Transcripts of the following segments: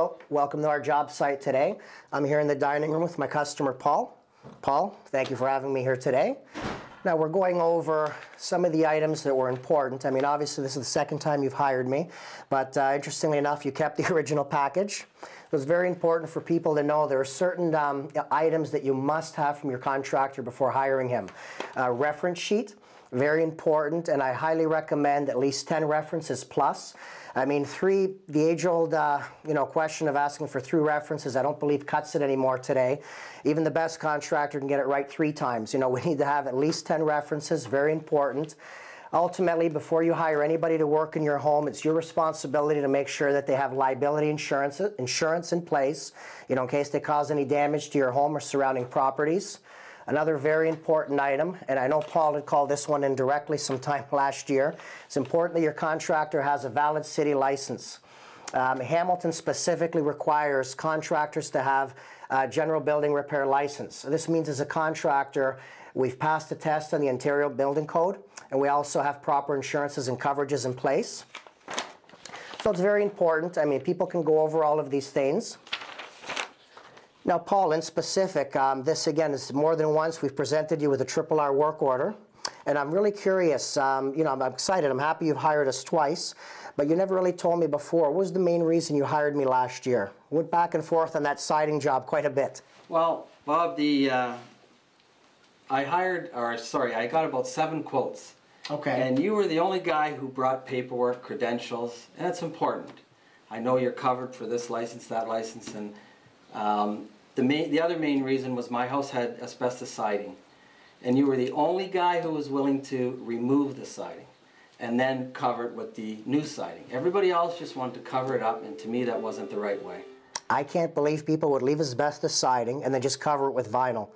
Hello, welcome to our job site today. I'm here in the dining room with my customer Paul. Paul, thank you for having me here today. Now we're going over some of the items that were important. I mean, obviously this is the second time you've hired me, but interestingly enough, you kept the original package. It was very important for people to know there are certain items that you must have from your contractor before hiring him. Reference sheet, very important, and I highly recommend at least 10 references plus. I mean, the age-old question of asking for 3 references, I don't believe cuts it anymore today. Even the best contractor can get it right 3 times. You know, we need to have at least 10 references, very important. Ultimately, before you hire anybody to work in your home, it's your responsibility to make sure that they have liability insurance in place, you know, in case they cause any damage to your home or surrounding properties. Another very important item, and I know Paul had called this one in directly sometime last year, it's important that your contractor has a valid city license. Hamilton specifically requires contractors to have a general building repair license. So this means as a contractor, we've passed the test on the Ontario Building Code, and we also have proper insurances and coverages in place. So it's very important. I mean, people can go over all of these things. Now, Paul, in specific, this again is more than once we've presented you with a RRR work order, and I'm really curious. I'm excited. I'm happy you've hired us twice, but you never really told me before. What was the main reason you hired me last year? We went back and forth on that siding job quite a bit. Well, Bob, I got about 7 quotes. Okay. And you were the only guy who brought paperwork, credentials, and it's important. I know you're covered for this license, that license, and the other main reason was my house had asbestos siding, and you were the only guy who was willing to remove the siding and then cover it with the new siding. Everybody else just wanted to cover it up, and to me that wasn't the right way. I can't believe people would leave asbestos siding and then just cover it with vinyl.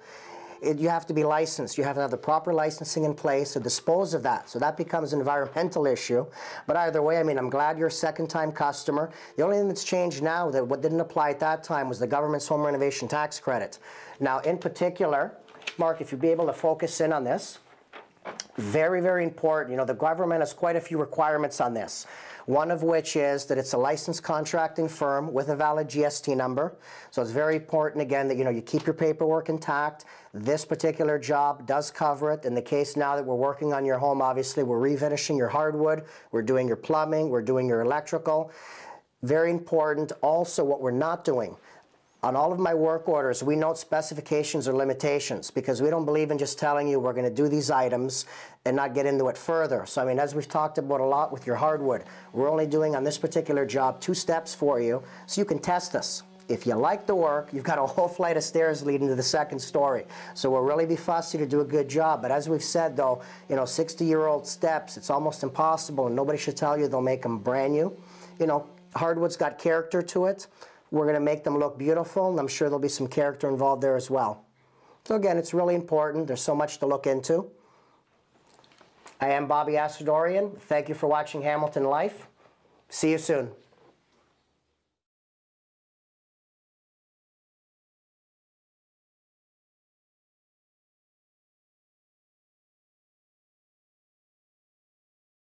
You have to be licensed. You have to have the proper licensing in place to dispose of that. So that becomes an environmental issue. But either way, I mean, I'm glad you're a second-time customer. The only thing that's changed now that what didn't apply at that time was the government's home renovation tax credit. Now, in particular, Mark, if you'd be able to focus in on this, very, very important. You know, the government has quite a few requirements on this. One of which is that it's a licensed contracting firm with a valid GST number. So it's very important, again, that you keep your paperwork intact. This particular job does cover it. In the case now that we're working on your home, obviously we're refinishing your hardwood, we're doing your plumbing, we're doing your electrical. Very important also what we're not doing. On all of my work orders, we note specifications or limitations because we don't believe in just telling you we're going to do these items and not get into it further. So, I mean, as we've talked about a lot with your hardwood, we're only doing on this particular job 2 steps for you so you can test us. If you like the work, you've got a whole flight of stairs leading to the 2nd story. So we'll really be fussy to do a good job. But as we've said, though, 60-year-old steps, it's almost impossible, and nobody should tell you they'll make them brand new. Hardwood's got character to it. We're going to make them look beautiful, and I'm sure there'll be some character involved there as well. So again, it's really important. There's so much to look into. I am Bobby Assadourian. Thank you for watching Hamilton Life. See you soon.